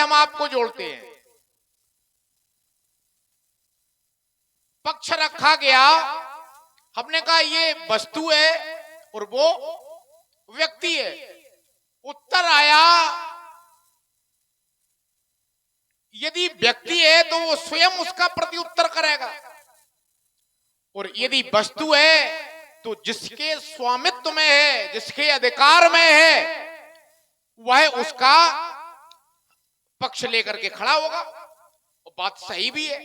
हम आपको जोड़ते हैं। पक्ष रखा गया, हमने कहा ये वस्तु है और वो व्यक्ति है। उत्तर आया यदि व्यक्ति है तो वो स्वयं उसका प्रत्युत्तर करेगा, और यदि वस्तु है तो जिसके स्वामित्व में है, जिसके अधिकार में है, वह उसका पक्ष लेकर के खड़ा होगा। और बात सही भी है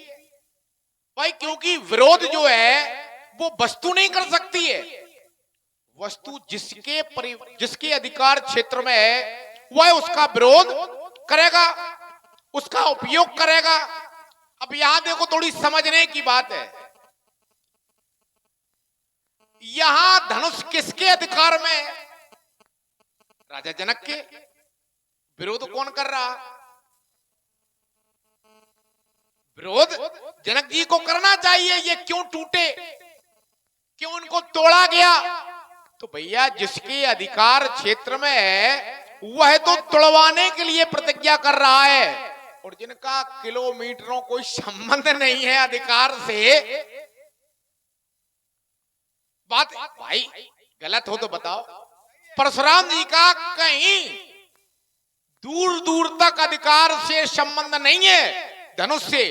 भाई, क्योंकि विरोध जो है वो वस्तु नहीं कर सकती है। वस्तु जिसके अधिकार क्षेत्र में है वह उसका विरोध करेगा, उसका उपयोग करेगा। अब यहां देखो, थोड़ी समझने की बात है। यहां धनुष किसके अधिकार में है? राजा जनक के। विरोध कौन कर रहा? विरोध जनक जी को करना चाहिए। ये क्यों टूटे, क्यों उनको तोड़ा गया? तो भैया जिसके अधिकार क्षेत्र में है वह तो तोड़वाने के लिए प्रतिज्ञा कर रहा है, और जिनका किलोमीटरों कोई संबंध नहीं है अधिकार से। बात भाई गलत हो तो बताओ। परशुराम जी का कहीं दूर दूर तक अधिकार से संबंध नहीं है धनुष से।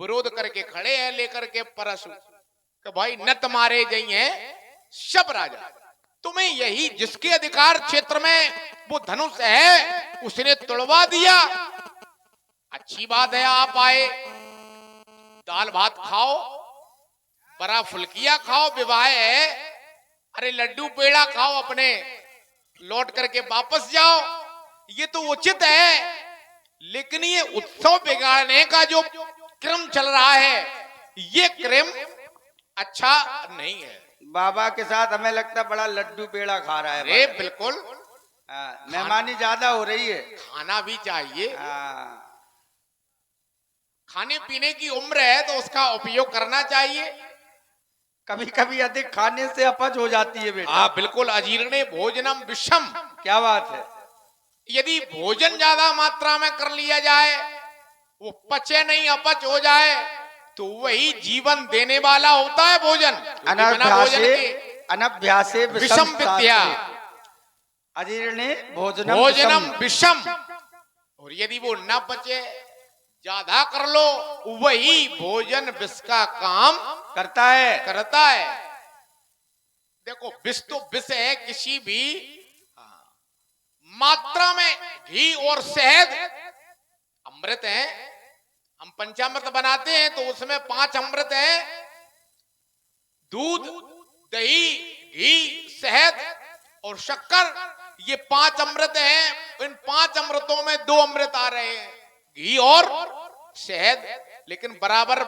विरोध करके खड़े हैं लेकर के परशु कि भाई न तुम्हारे जाइए सब राजा। तुम्हें यही जिसके अधिकार क्षेत्र में वो धनुष है उसने तोड़वा दिया। अच्छी बात है, आप आए, दाल भात खाओ, बड़ा फुल्किया खाओ, विवाह है, अरे लड्डू पेड़ा खाओ, अपने लौट करके वापस जाओ, ये तो उचित है। लेकिन ये उत्सव बिगाड़ने का जो क्रम चल रहा है, ये क्रम अच्छा नहीं है। बाबा के साथ हमें लगता बड़ा लड्डू पेड़ा खा रहा है। अरे बिल्कुल, मेहमानी ज्यादा हो रही है। खाना भी चाहिए, खाने पीने की उम्र है तो उसका उपयोग करना चाहिए। कभी कभी अधिक खाने से अपच हो जाती है बेटा। हाँ बिल्कुल, अजीर्णे भोजनम विषम। क्या बात है। यदि भोजन ज्यादा मात्रा में कर लिया जाए, वो पचे नहीं, अपच हो जाए, तो वही जीवन देने वाला होता है भोजन। अनभ्यासे विषम विद्या, अजीर्णे भोजनम विषम। और यदि वो न पचे, ज्यादा कर लो, वही भोजन विष का काम करता है। देखो विष तो विष है, किसी भी मात्रा में। घी और शहद अमृत है। हम पंचामृत बनाते हैं तो उसमें 5 अमृत है, दूध, दही, घी, शहद और शक्कर, ये 5 अमृत हैं। इन 5 अमृतों में 2 अमृत आ रहे हैं, घी और शहद। लेकिन बराबर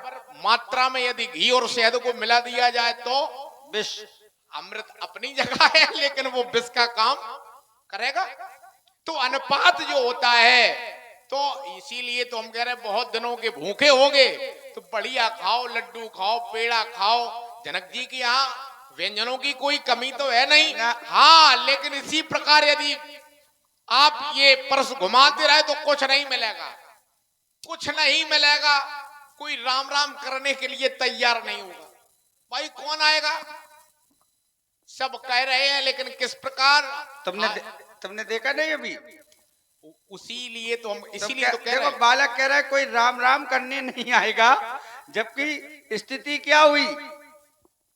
मात्रा में यदि घी और शहद को मिला दिया जाए तो विष। अमृत अपनी जगह है, लेकिन वो विष का काम करेगा। तो अनुपात जो होता है, तो इसीलिए तो हम कह रहे हैं बहुत दिनों के भूखे होगे तो बढ़िया खाओ, लड्डू खाओ, पेड़ा खाओ। जनक जी की यहाँ व्यंजनों की कोई कमी तो है नहीं। हाँ, लेकिन इसी प्रकार यदि आप ये पर्स घुमाते रहे तो कुछ नहीं मिलेगा, कुछ नहीं मिलेगा। कोई राम राम करने के लिए तैयार नहीं होगा। भाई कौन आएगा? सब कह रहे हैं, लेकिन किस प्रकार? तुमने देखा नहीं अभी? इसीलिए तो हम इसीलिए तो कह रहे हैं। बालक कह रहा है कोई राम राम करने नहीं आएगा, जबकि स्थिति क्या हुई?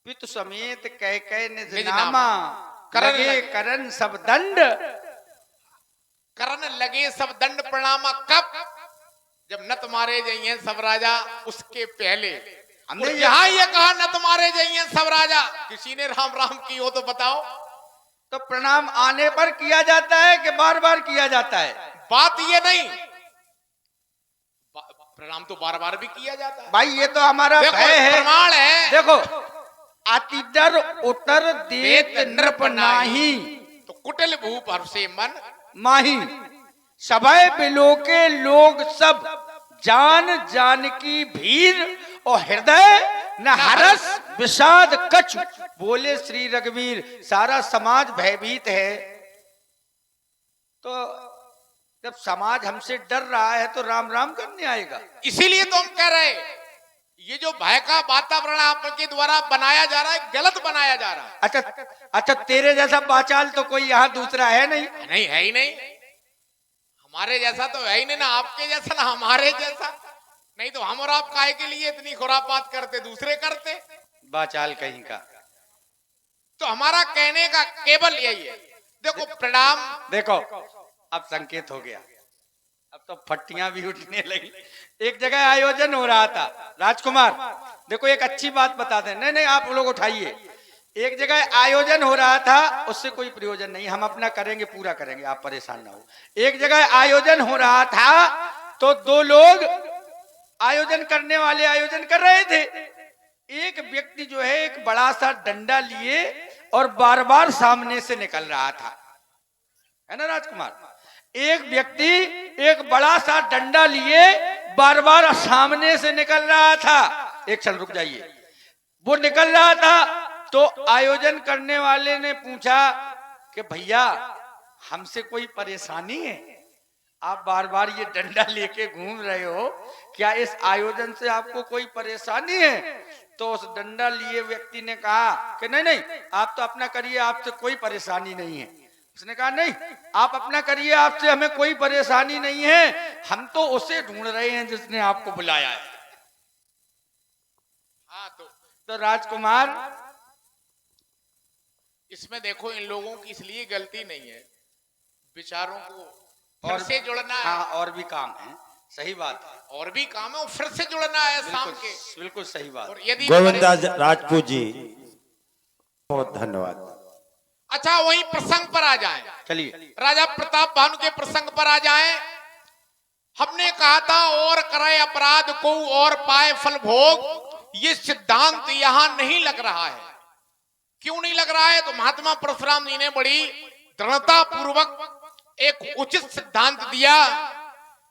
पितु समेत कह निजनामा करन सब दंड। करन लगे सब दंड प्रणामा। कब? जब नत मारे जाइए सब राजा, उसके पहले हमने यहाँ ये कहा नत मारे जाइए सब राजा। किसी ने राम राम की हो तो बताओ। तो प्रणाम आने पर किया जाता है कि बार बार किया जाता है? बात ये नहीं, प्रणाम तो बार बार भी किया जाता है। भाई ये तो हमारा भय है, प्रमाण है। देखो, अतिदर उत्तर देत नृप नाही, तो कुटिल भूप हर से मन माही। सभय बिलो के लोग सब जान जान की भीड़, और हृदय न हरस विषाद कछु। बोले श्री रघुवीर। सारा समाज भयभीत है। तो जब समाज हमसे डर रहा है तो राम राम करने आएगा। इसीलिए तो हम कह रहे हैं ये जो भय का वातावरण आपके द्वारा बनाया जा रहा है, गलत बनाया जा रहा है। अच्छा, तेरे जैसा बाचाल तो कोई यहाँ दूसरा है नहीं। नहीं है ही नहीं, हमारे जैसा तो है ही नहीं, ना आपके जैसा ना हमारे जैसा। नहीं तो हम और आप काहे के लिए इतनी खुरापात करते, दूसरे करते। बाचाल कहीं का। तो हमारा कहने का केवल यही है, देखो प्रणाम। देखो अब संकेत हो गया, अब तो फट्टियां भी उठने लगी। एक जगह आयोजन हो रहा था, राजकुमार देखो एक अच्छी बात बता दें। नहीं आप लोग उठाइए। एक जगह आयोजन हो रहा था, उससे कोई प्रयोजन नहीं, हम अपना करेंगे, पूरा करेंगे, आप परेशान ना हो। एक जगह आयोजन हो रहा था तो दो लोग आयोजन करने वाले आयोजन कर रहे थे। एक व्यक्ति जो है एक बड़ा सा डंडा लिए और बार बार सामने से निकल रहा था, है ना राजकुमार। एक व्यक्ति एक बड़ा सा डंडा लिए बार बार सामने से निकल रहा था। एक क्षण रुक जाइए। वो निकल रहा था तो आयोजन करने वाले ने पूछा कि भैया हमसे कोई परेशानी है, आप बार बार ये डंडा लेके घूम रहे हो, क्या इस आयोजन से आपको कोई परेशानी है? तो उस डंडा लिए व्यक्ति ने कहा कि नहीं आप तो अपना करिए, आपसे कोई परेशानी नहीं है। उसने कहा नहीं आप अपना करिए, आपसे हमें कोई परेशानी नहीं है, हम तो उसे ढूंढ रहे हैं जिसने आपको बुलाया है। हाँ तो राजकुमार इसमें देखो इन लोगों की इसलिए गलती नहीं है, विचारों को और फिर से जुड़ना है। हाँ और भी काम है, सही बात है, और भी काम है, और फिर से जुड़ना है शाम के। बिल्कुल सही बात। और यदि गोविंदास राजपूत जी बहुत धन्यवाद। अच्छा वही प्रसंग पर आ जाएं, चलिए राजा प्रताप भानु के प्रसंग पर आ जाएं। हमने कहा था और करे अपराध को और पाए फल भोग, ये सिद्धांत यहां नहीं लग रहा है। क्यों नहीं लग रहा है? तो महात्मा परशुराम जी ने बड़ी दृढ़ता पूर्वक एक उचित सिद्धांत दिया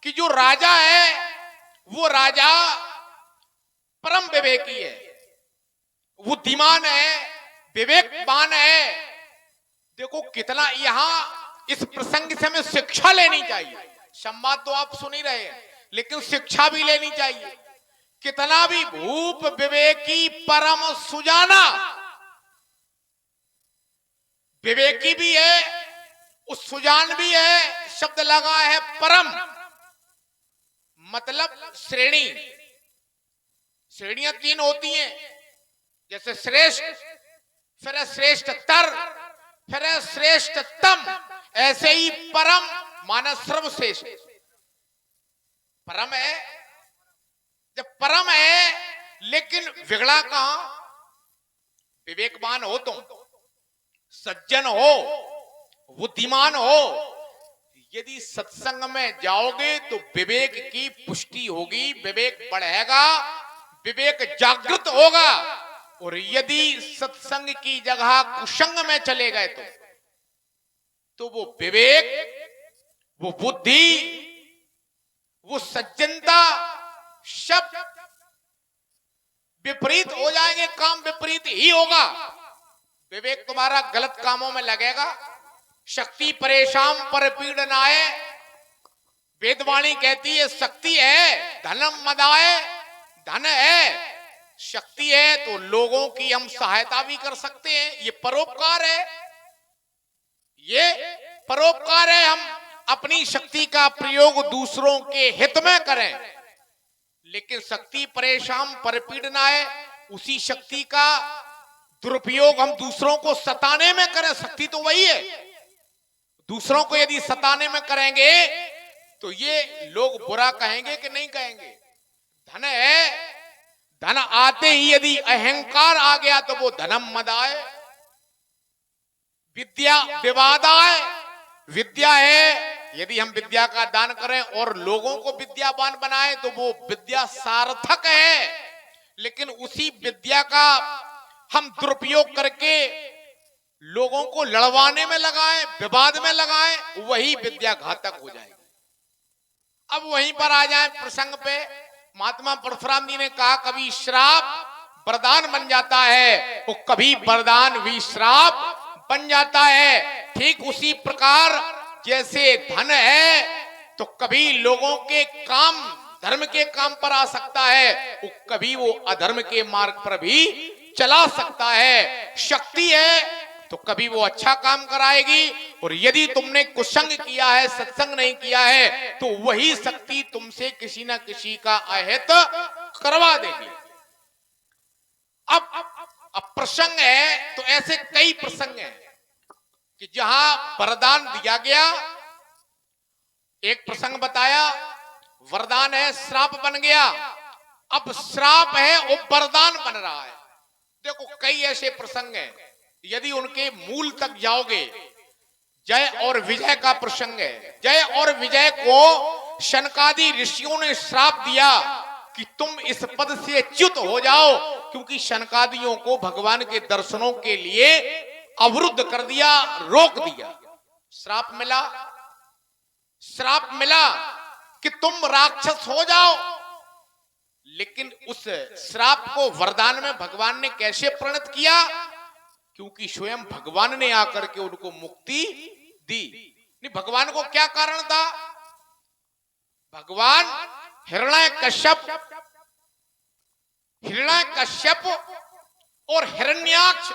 कि जो राजा है वो राजा परम विवेकी है, बुद्धिमान है, विवेकवान है। देखो कितना यहां इस प्रसंग से हमें शिक्षा लेनी चाहिए। संवाद तो आप सुन ही रहे हैं, लेकिन शिक्षा भी लेनी चाहिए। कितना भी भूप विवेकी परम सुजाना, विवेकी भी है, उस सुजान भी है, शब्द लगा है परम, मतलब श्रेणी। श्रेणियां तीन होती हैं, जैसे श्रेष्ठ, फिर श्रेष्ठतर, फिर श्रेष्ठतम, ऐसे ही परम माना सर्वश्रेष्ठ। परम है, जब परम है लेकिन बिगड़ा कहां? विवेकवान हो तुम, सज्जन हो, बुद्धिमान हो, यदि सत्संग में जाओगे तो विवेक की पुष्टि होगी, विवेक बढ़ेगा, विवेक जागृत होगा। और यदि सत्संग की जगह कुसंग में चले गए तो वो विवेक, वो बुद्धि, वो सज्जनता सब विपरीत हो जाएंगे, काम विपरीत ही होगा। विवेक तुम्हारा गलत कामों में लगेगा। शक्ति परेशान पर पीड़नाए, वेदवाणी कहती है शक्ति है धनम मदाए, धन है शक्ति है तो लोगों की हम सहायता भी कर सकते हैं, ये परोपकार है, ये परोपकार है। हम अपनी शक्ति का प्रयोग दूसरों के हित में करें, लेकिन शक्ति परेशान पर पीड़नाए, उसी शक्ति का दुरुपयोग हम दूसरों को सताने में करें। शक्ति तो वही है, दूसरों को यदि सताने में करेंगे तो ये लोग बुरा कहेंगे कि नहीं कहेंगे? धन है, धन आते ही यदि अहंकार आ गया तो वो धनम मदाए। विद्या विवादाए, विद्या है, यदि हम विद्या का दान करें और लोगों को विद्यावान बनाए तो वो विद्या सार्थक है, लेकिन उसी विद्या का हम दुरुपयोग करके लोगों को लड़वाने में लगाएं, विवाद में लगाएं, वही विद्या घातक हो जाएगी। अब वहीं पर आ जाएं प्रसंग पे। महात्मा परशुराम जी ने कहा कभी श्राप वरदान बन जाता है, वो कभी वरदान भी श्राप बन जाता है। ठीक उसी प्रकार जैसे धन है तो कभी लोगों के काम धर्म के काम पर आ सकता है, कभी वो अधर्म के मार्ग पर भी चला सकता है। शक्ति है तो कभी वो अच्छा काम कराएगी, और यदि तुमने कुसंग किया है, सत्संग नहीं किया है, तो वही शक्ति तुमसे किसी ना किसी का अहित करवा देगी। अब प्रसंग है तो ऐसे कई प्रसंग हैं कि जहां वरदान दिया गया। एक प्रसंग बताया, वरदान है श्राप बन गया, अब श्राप है वो वरदान बन रहा है। देखो कई ऐसे प्रसंग हैं, यदि उनके मूल तक जाओगे, जय और विजय का प्रसंग है। जय और विजय को शनकादि ऋषियों ने श्राप दिया कि तुम इस पद से च्युत हो जाओ, क्योंकि शनकादियों को भगवान के दर्शनों के लिए अवरुद्ध कर दिया, रोक दिया। श्राप मिला, श्राप मिला कि तुम राक्षस हो जाओ। लेकिन उस श्राप को वरदान में भगवान ने कैसे परिणत किया? क्योंकि स्वयं भगवान ने आकर के उनको मुक्ति दी। नहीं, भगवान को क्या कारण था? भगवान हिरण्यकश्यप और हिरण्याक्ष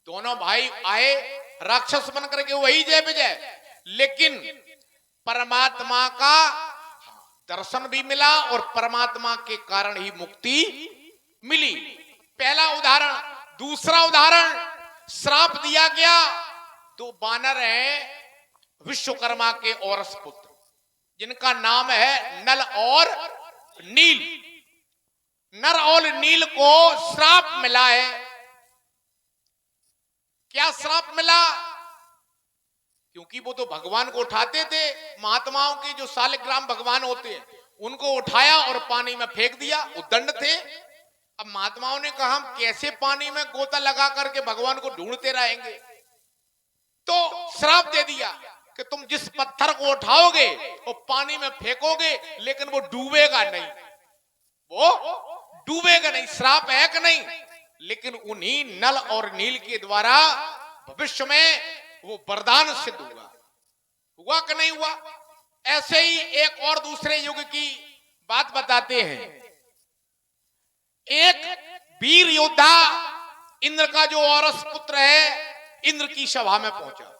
दोनों भाई आए राक्षस बनकर के, वही जय विजय। लेकिन परमात्मा का दर्शन भी मिला और परमात्मा के कारण ही मुक्ति मिली। पहला उदाहरण। दूसरा उदाहरण, श्राप दिया गया। दो बानर हैं विश्वकर्मा के औरस पुत्र, जिनका नाम है नल और नील। नर और नील को श्राप मिला है। क्या श्राप मिला? क्योंकि वो तो भगवान को उठाते थे, महात्माओं के जो सालिग्राम भगवान होते हैं उनको उठाया और पानी में फेंक दिया, उद्दंड थे। अब महात्माओं ने कहा हम कैसे पानी में गोता लगा करके भगवान को ढूंढते रहेंगे, तो श्राप दे दिया कि तुम जिस पत्थर को उठाओगे वो पानी में फेंकोगे, लेकिन वो डूबेगा नहीं, वो डूबेगा नहीं। श्राप है कि नहीं? लेकिन उन्हीं नल और नील के द्वारा भविष्य में वो वरदान सिद्ध हुआ कि नहीं हुआ? ऐसे ही एक और दूसरे युग की बात बताते हैं। एक वीर योद्धा इंद्र का जो औरस पुत्र है, इंद्र की सभा में पहुंचा।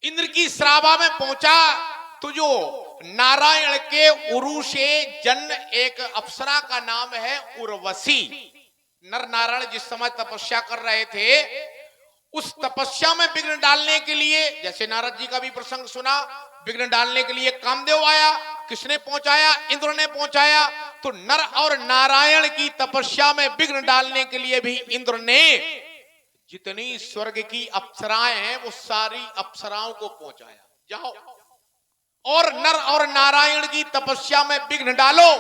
इंद्र की सभा में पहुंचा तो जो नारायण के उरु से जन्म एक अप्सरा का नाम है उर्वशी। नर नारायण जिस समय तपस्या कर रहे थे, उस तपस्या में विघ्न डालने के लिए, जैसे नारद जी का भी प्रसंग सुना, विघ्न डालने के लिए कामदेव आया। किसने पहुंचाया? इंद्र ने पहुंचाया। तो नर और नारायण की तपस्या में विघ्न डालने के लिए भी इंद्र ने जितनी स्वर्ग की अप्सराएं हैं वो सारी अप्सराओं को पहुंचाया, जाओ और नर और नारायण की तपस्या में विघ्न डालो।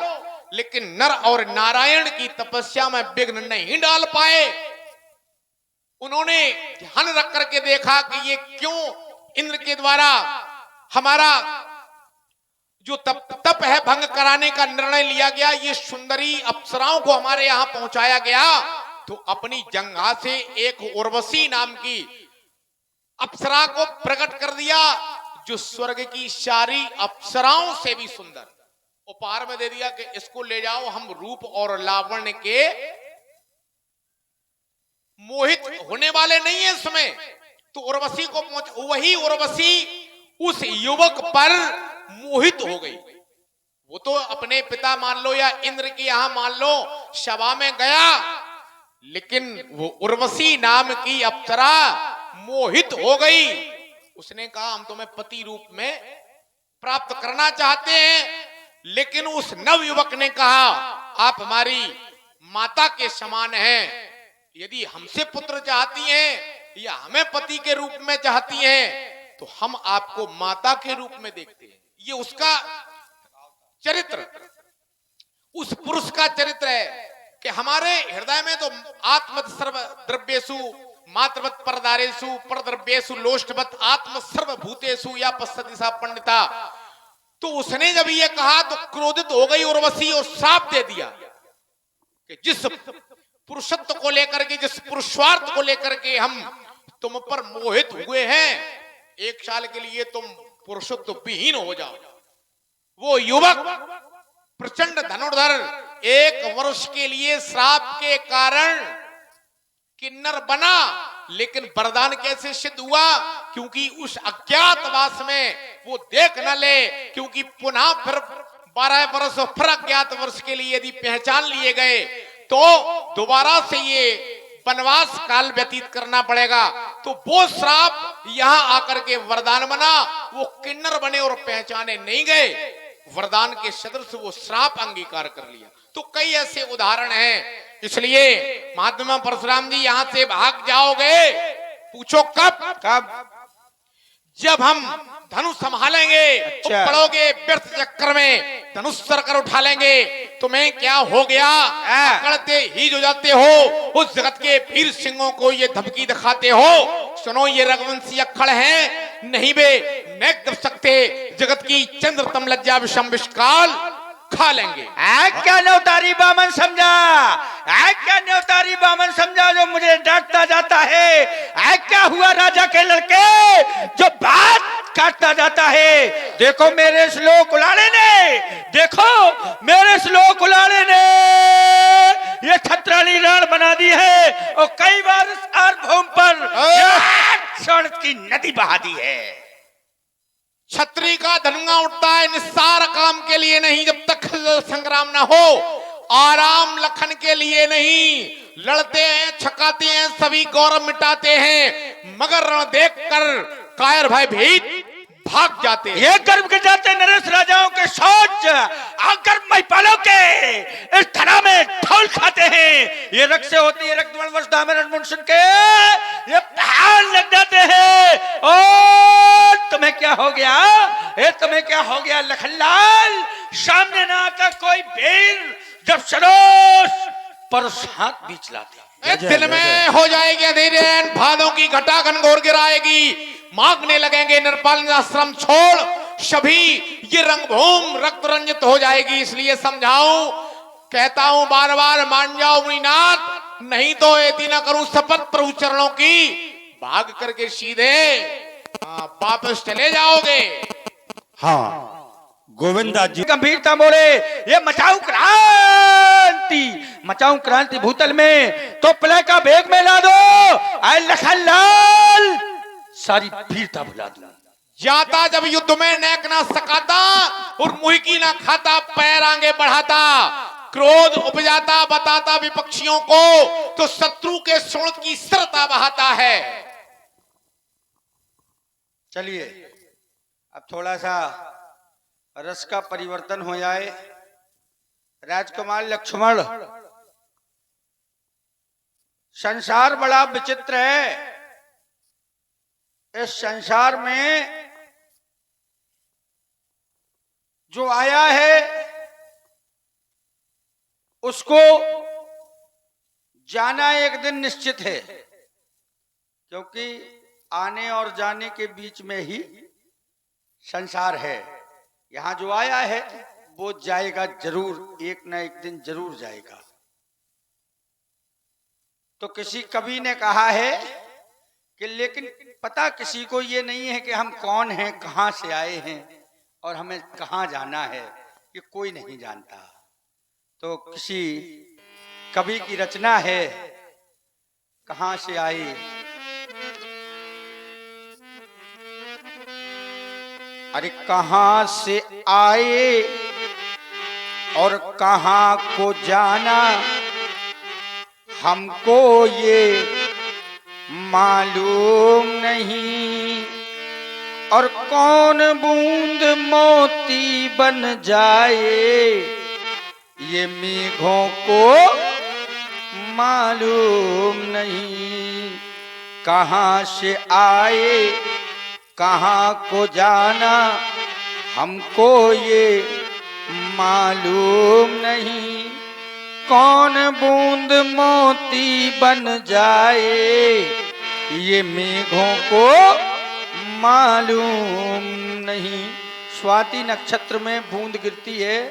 लेकिन नर और नारायण की तपस्या में विघ्न नहीं डाल पाए। उन्होंने ध्यान रख करके देखा कि ये क्यों इंद्र के द्वारा हमारा जो तप है भंग कराने का निर्णय लिया गया, ये सुंदरी अप्सराओं को हमारे यहां पहुंचाया गया। तो अपनी जंघा से एक उर्वशी नाम की अप्सरा को प्रकट कर दिया, जो स्वर्ग की सारी अप्सराओं से भी सुंदर। उपहार में दे दिया कि इसको ले जाओ, हम रूप और लावण्य के मोहित होने वाले नहीं है इसमें। तो उर्वशी को पहुंच, वही उर्वशी उस युवक पर मोहित हो गई। वो तो अपने पिता मान लो या इंद्र की यहां मान लो सभा में गया, लेकिन वो उर्वशी नाम की अप्सरा मोहित हो गई। उसने कहा हम तुम्हें पति रूप में प्राप्त करना चाहते हैं। लेकिन उस नव युवक ने कहा आप हमारी माता के समान हैं, यदि हमसे पुत्र चाहती हैं या हमें पति के रूप में चाहती हैं तो हम आपको माता के रूप में देखते हैं। ये उसका चरित्र, उस पुरुष का चरित्र है कि हमारे हृदय में तो आत्मत सर्व द्रव्येषु मात्रवत परदारेषु परद्रव्येषु लोष्टवत आत्म सर्वभूतेषु या पश्यति सा पंडिता। तो उसने जब ये कहा तो क्रोधित हो गई उर्वशी और श्राप दे दिया कि जिस पुरुषत्व को लेकर के, जिस पुरुषार्थ को लेकर के हम तुम पर मोहित हुए हैं, 1 साल के लिए तुम पुरुषत्व विहीन हो जाओ। वो युवक प्रचंड धनुर्धर 1 वर्ष के लिए श्राप के कारण किन्नर बना, लेकिन वरदान कैसे सिद्ध हुआ? क्योंकि उस अज्ञातवास में वो देख न ले, क्योंकि पुनः फिर 12 वर्ष और फिर अज्ञात वर्ष के लिए यदि पहचान लिए गए तो दोबारा से ये वनवास काल व्यतीत करना पड़ेगा। तो वो श्राप यहां आकर के वरदान बना, वो किन्नर बने और पहचाने नहीं गए, वरदान के सदृश वो श्राप अंगीकार कर लिया। तो कई ऐसे उदाहरण हैं। इसलिए महात्मा परशुराम जी यहां से भाग जाओगे, पूछो कब? जब हम धनुष संभालेंगे, अच्छा। पड़ोगे व्यर्थ चक्कर में, धनुष सर कर उठा लेंगे, तुम्हें क्या हो गया? पकड़ते ही जो जाते हो, उस जगत के वीर सिंहों को ये धमकी दिखाते हो। सुनो, ये रघुवंशी अक्खड़ हैं, नहीं बे नेक कर सकते, जगत की चंद्र तम लज्जा विषम विषकाल खा लेंगे। क्या नवतारी बामन समझा? क्या नवतारी बामन समझा जो मुझे डांटता जाता है? क्या हुआ राजा के लड़के जो बात काटता जाता है? देखो मेरे श्लोक उलाड़े ने, देखो मेरे श्लोक उलाड़े ने ये छत्राली रण बना दी है और कई बार इस आर्भूम पर स्वर्ण की नदी बहा दी है। छत्री का धनुआ उठता है निस्सार काम के लिए नहीं, जब तक संग्राम ना हो, आराम लखन के लिए नहीं। लड़ते हैं, छकाते हैं, सभी गौरव मिटाते हैं, मगर रण देखकर कायर भय भीत भाग जाते हैं। ये गर्व के जाते नरेश राजाओं के सोच आकर महिपालों के इस धरा में ढोल खाते हैं। ये रक्त से होती है रक्त वश दामन सुन के ये पहाड़ लग जाते हैं। और तुम्हें क्या हो गया? तुम्हें क्या हो गया लखनलाल? सामने ना आकर कोई वीर जब सरोस पर हाथ बीच लाते, दिल में हो जाएगी अंधेरे, भादों की घटा घनघोर गिराएगी, मांगने लगेंगे नरपाल आश्रम छोड़, सभी ये रंगभूम रक्त रंजित हो जाएगी। इसलिए समझाऊं, कहता हूं बार बार, मान जाओ मुनिनाथ, नहीं तो ऐसी ना करूं शपथ प्रभु चरणों की, भाग करके सीधे वापस चले जाओगे। हाँ गोविंदा जी गंभीरता बोले, ये मचाऊ क्रांति, मचाऊ क्रांति भूतल में तो प्ले का बेग में ला दो। आए लखनलाल सारी वीरता भुला दूं। जाता जब युद्ध में नेक ना सकाता और मुहिकी ना खाता, पैर आगे बढ़ाता, क्रोध उपजाता बताता विपक्षियों को, तो शत्रु के सोच की सरता बहाता है। चलिए अब थोड़ा सा रस का परिवर्तन हो जाए। राजकुमार लक्ष्मण, संसार बड़ा विचित्र है। इस संसार में जो आया है उसको जाना एक दिन निश्चित है, क्योंकि आने और जाने के बीच में ही संसार है। यहां जो आया है वो जाएगा जरूर, एक ना एक दिन जरूर जाएगा। तो किसी कवि ने कहा है कि लेकिन पता किसी को ये नहीं है कि हम कौन हैं, कहां से आए हैं और हमें कहां जाना है, ये कोई नहीं जानता। तो किसी कवि की रचना है, कहां से आए, अरे कहां से आए और कहां को जाना, हमको ये मालूम नहीं। और कौन बूंद मोती बन जाए, ये मेघों को मालूम नहीं। कहां से आए कहां को जाना, हमको ये मालूम नहीं। कौन बूंद मोती बन जाए, ये मेघों को मालूम नहीं। स्वाति नक्षत्र में बूंद गिरती है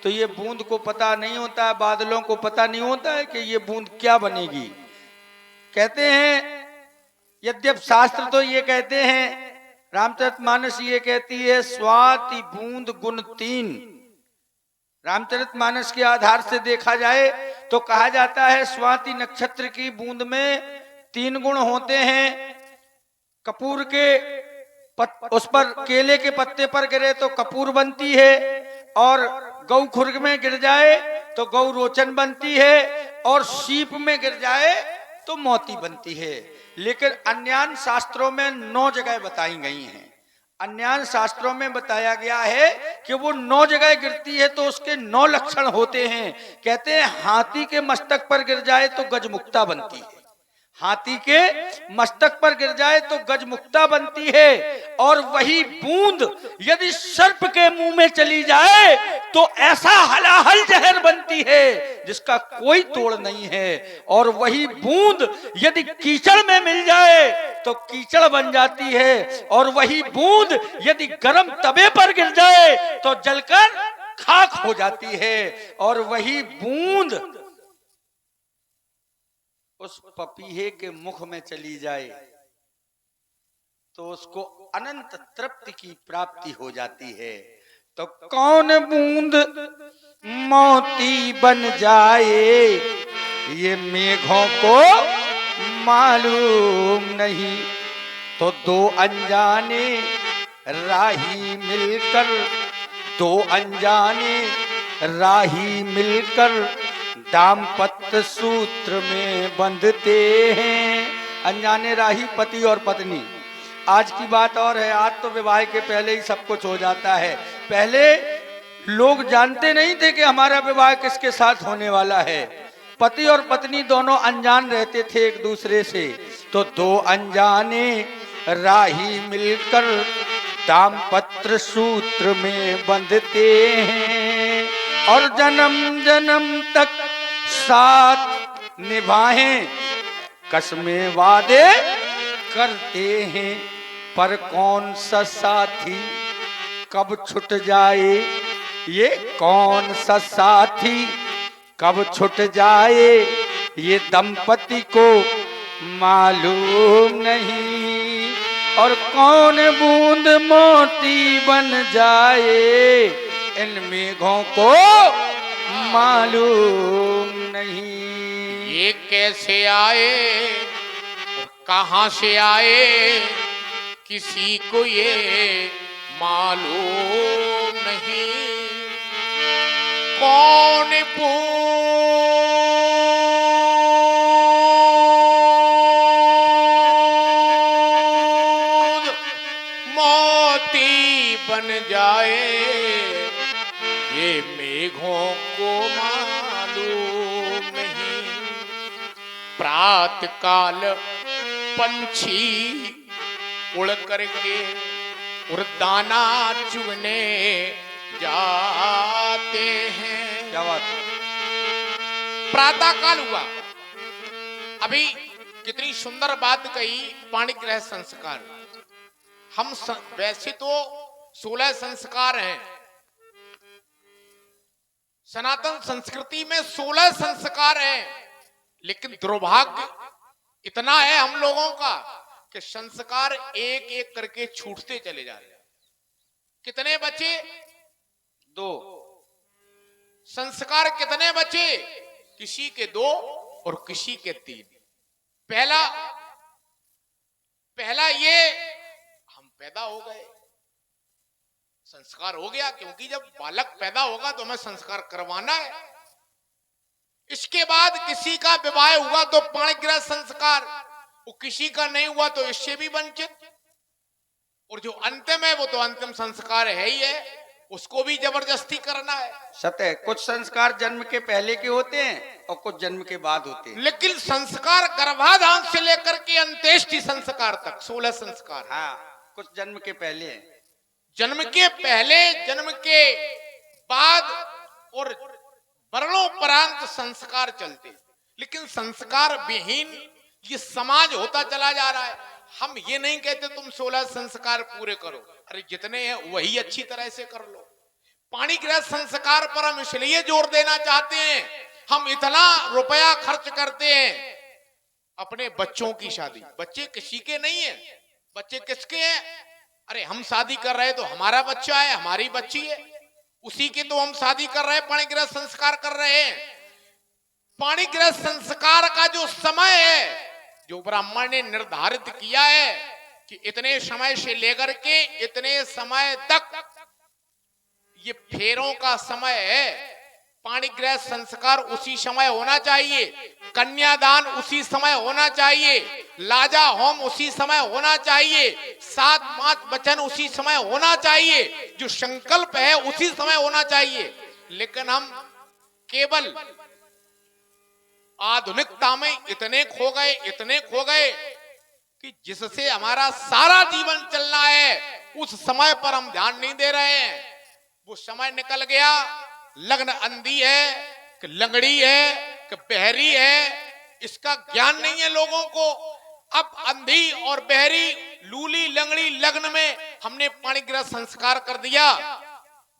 तो ये बूंद को पता नहीं होता है, बादलों को पता नहीं होता है कि ये बूंद क्या बनेगी। कहते हैं, यद्यप शास्त्र तो ये कहते हैं रामचरितमानस ये कहती है स्वाति बूंद गुण 3। रामचरितमानस के आधार से देखा जाए तो कहा जाता है स्वाति नक्षत्र की बूंद में 3 गुण होते हैं। कपूर के उस पर केले के पत्ते पर गिरे तो कपूर बनती है, और गौ खुर्ग में गिर जाए तो गौ रोचन बनती है, और सीप में गिर जाए तो मोती बनती है। लेकिन अन्यान शास्त्रों में 9 जगह बताई गई हैं। अन्यान शास्त्रों में बताया गया है कि वो 9 जगह गिरती है तो उसके 9 लक्षण होते हैं। कहते हैं हाथी के मस्तक पर गिर जाए तो गजमुक्ता बनती है, हाथी के मस्तक पर गिर जाए तो गजमुक्ता बनती है। और वही बूंद यदि सर्प के मुंह में चली जाए तो ऐसा हलाहल जहर बनती है जिसका कोई तोड़ नहीं है। और वही बूंद यदि कीचड़ में मिल जाए तो कीचड़ बन जाती है, और वही बूंद यदि गर्म तवे पर गिर जाए तो जलकर खाक हो जाती है। और वही बूंद उस पपीहे के मुख में चली जाए तो उसको अनंत तृप्ति की प्राप्ति हो जाती है। तो कौन बूंद मोती बन जाए ये मेघों को मालूम नहीं। तो 2 अनजाने राही मिलकर, 2 अनजाने राही मिलकर दाम्पत्य सूत्र में बंधते हैं। अनजाने राही पति और पत्नी। आज की बात और है, आज तो विवाह के पहले ही सब कुछ हो जाता है। पहले लोग जानते नहीं थे कि हमारा विवाह किसके साथ होने वाला है। पति और पत्नी दोनों अनजान रहते थे एक दूसरे से। तो 2 अनजाने राही मिलकर दाम्पत्य सूत्र में बंधते हैं, और जन्म जन्म तक साथ निभाएं कसमें वादे करते हैं। पर कौन सा साथी कब छूट जाए, ये कौन सा साथी कब छूट जाए ये दंपति को मालूम नहीं। और कौन बूंद मोती बन जाए इन मेघों को मालूम नहीं। ये कैसे आए और कहां से आए किसी को ये मालूम नहीं। कौन बूंद मोती बन जाए ये मेघों को मालूम नहीं। प्रात काल पंछी उड़ करके उड़दाना चुगने जाते हैं। क्या बात? प्रातः काल हुआ। अभी कितनी सुंदर बात कही, पाणिग्रह संस्कार। हम वैसे तो 16 संस्कार हैं, सनातन संस्कृति में 16 संस्कार हैं, लेकिन दुर्भाग्य इतना है हम लोगों का कि संस्कार एक एक करके छूटते चले जा रहे हैं। कितने बचे? 2 संस्कार। कितने बचे? किसी के 2 और किसी के 3। पहला ये हम पैदा हो गए, संस्कार हो गया, क्योंकि जब बालक पैदा होगा तो हमें संस्कार करवाना है। इसके बाद किसी का विवाह हुआ तो पाणिग्रह संस्कार, वो किसी का नहीं हुआ तो इससे भी वंचित। और जो अंतिम है वो तो अंतिम संस्कार है ही है, उसको भी जबरदस्ती करना है। सत्य है, कुछ संस्कार जन्म के पहले के होते हैं और कुछ जन्म के बाद होते हैं। लेकिन संस्कार गर्भाधान से लेकर के अंत्येष्टि संस्कार तक 16 संस्कार। हाँ, कुछ जन्म के पहले हैं, जन्म के पहले, जन्म के बाद और मरणोपरांत संस्कार चलते। लेकिन संस्कार विहीन ये समाज होता चला जा रहा है। हम ये नहीं कहते तुम 16 संस्कार पूरे करो, अरे जितने हैं वही अच्छी तरह से कर लो। पाणिग्रह संस्कार पर हम इसलिए जोर देना चाहते हैं, हम इतना रुपया खर्च करते हैं अपने बच्चों की शादी। बच्चे किसी के नहीं है, बच्चे किसके हैं? अरे हम शादी कर रहे तो हमारा बच्चा है, हमारी बच्ची है, उसी की तो हम शादी कर रहे हैं, पाणिग्रह संस्कार कर रहे हैं। पाणिग्रह संस्कार का जो समय है, जो ब्राह्मण ने निर्धारित किया है कि इतने समय से लेकर के इतने समय तक ये फेरों का समय है, पाणिग्रह संस्कार उसी समय होना चाहिए, कन्यादान उसी समय होना चाहिए, लाजा होम उसी समय होना चाहिए, 7-5 वचन उसी समय होना चाहिए, जो संकल्प है उसी समय होना चाहिए। लेकिन हम केवल आधुनिकता में इतने खो गए कि जिससे हमारा सारा जीवन चलना है, उस समय पर हम ध्यान नहीं दे रहे हैं। वो समय निकल गया, लग्न अंधी है कि लंगड़ी है कि बहरी है, इसका ज्ञान नहीं है लोगों को। अब अंधी और बहरी, लूली लंगड़ी लग्न में हमने पाणिग्रह संस्कार कर दिया,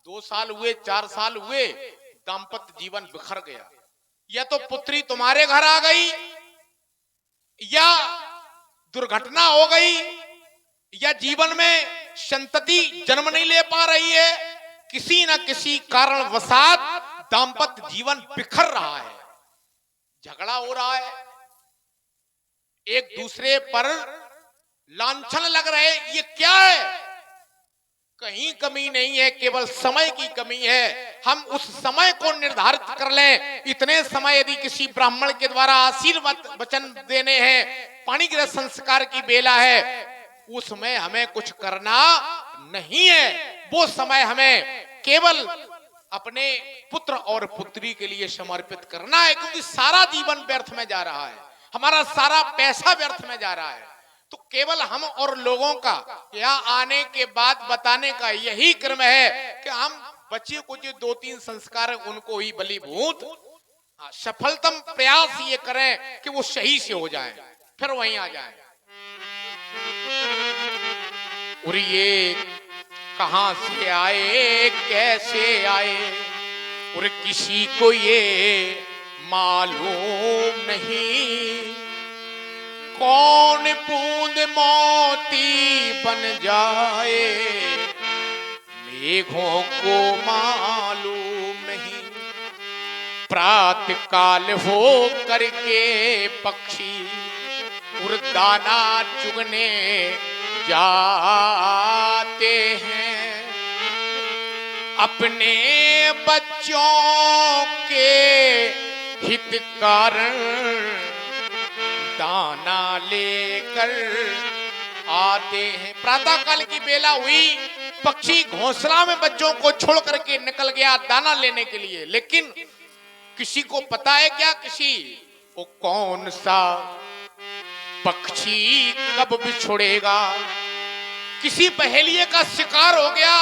2 साल हुए, 4 साल हुए, दाम्पत्य जीवन बिखर गया। या तो पुत्री तुम्हारे घर आ गई, या दुर्घटना हो गई, या जीवन में संतति जन्म नहीं ले पा रही है, किसी न किसी कारणवशात दाम्पत्य जीवन बिखर रहा है, झगड़ा हो रहा है, एक दूसरे पर लांछन लग रहे। ये क्या है? कहीं कमी नहीं है, केवल समय की कमी है। हम उस समय को निर्धारित कर लें। इतने समय यदि किसी ब्राह्मण के द्वारा आशीर्वाद वचन देने हैं, पाणिग्रह संस्कार की बेला है, उसमें हमें कुछ करना नहीं है। वो समय हमें केवल अपने पुत्र और पुत्री के लिए समर्पित करना है, क्योंकि सारा जीवन व्यर्थ में जा रहा है, हमारा सारा पैसा व्यर्थ में जा रहा है। तो केवल हम और लोगों का यहाँ आने के बाद बताने का यही क्रम है कि हम बच्चे को जो 2-3 संस्कार है उनको ही बलीभूत, सफलतम प्रयास ये करें कि वो सही से हो जाए, फिर वहीं आ जाए। और ये कहां से आए, कैसे आए, और किसी को ये मालूम नहीं, कौन बूंद मोती बन जाए, मेघों को मालूम नहीं। प्रातः काल हो करके पक्षी उड़दाना चुगने जाते हैं, अपने बच्चों के हित कारण दाना लेकर आते हैं। प्रातः काल की बेला हुई, पक्षी घोंसला में बच्चों को छोड़ करके निकल गया दाना लेने के लिए, लेकिन किसी को पता है क्या, किसी वो कौन सा पक्षी कब बिछुड़ेगा? किसी पहेलिये का शिकार हो गया,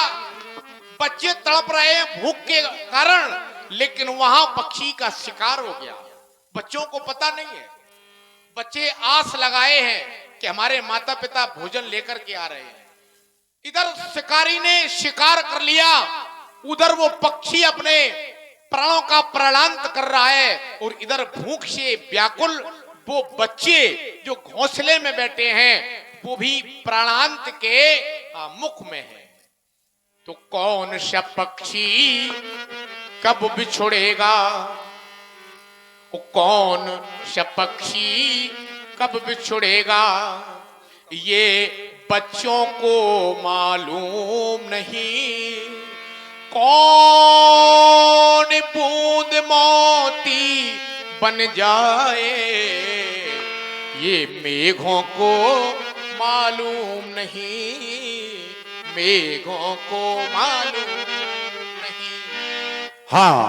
बच्चे तड़प रहे हैं भूख के कारण, लेकिन वहां पक्षी का शिकार हो गया। बच्चों को पता नहीं है, बच्चे आस लगाए हैं कि हमारे माता पिता भोजन लेकर के आ रहे हैं। इधर शिकारी ने शिकार कर लिया, उधर वो पक्षी अपने प्राणों का प्रलांत कर रहा है, और इधर भूख से व्याकुल वो बच्चे जो घोंसले में बैठे हैं वो भी प्राणांत के मुख में है। तो कौन सा पक्षी कब बिछुड़ेगा, कौन सा पक्षी कब बिछुड़ेगा, ये बच्चों को मालूम नहीं। कौन बूंद मोती बन जाए, ये मेघों को मालूम नहीं, मेघों को मालूम नहीं। हाँ,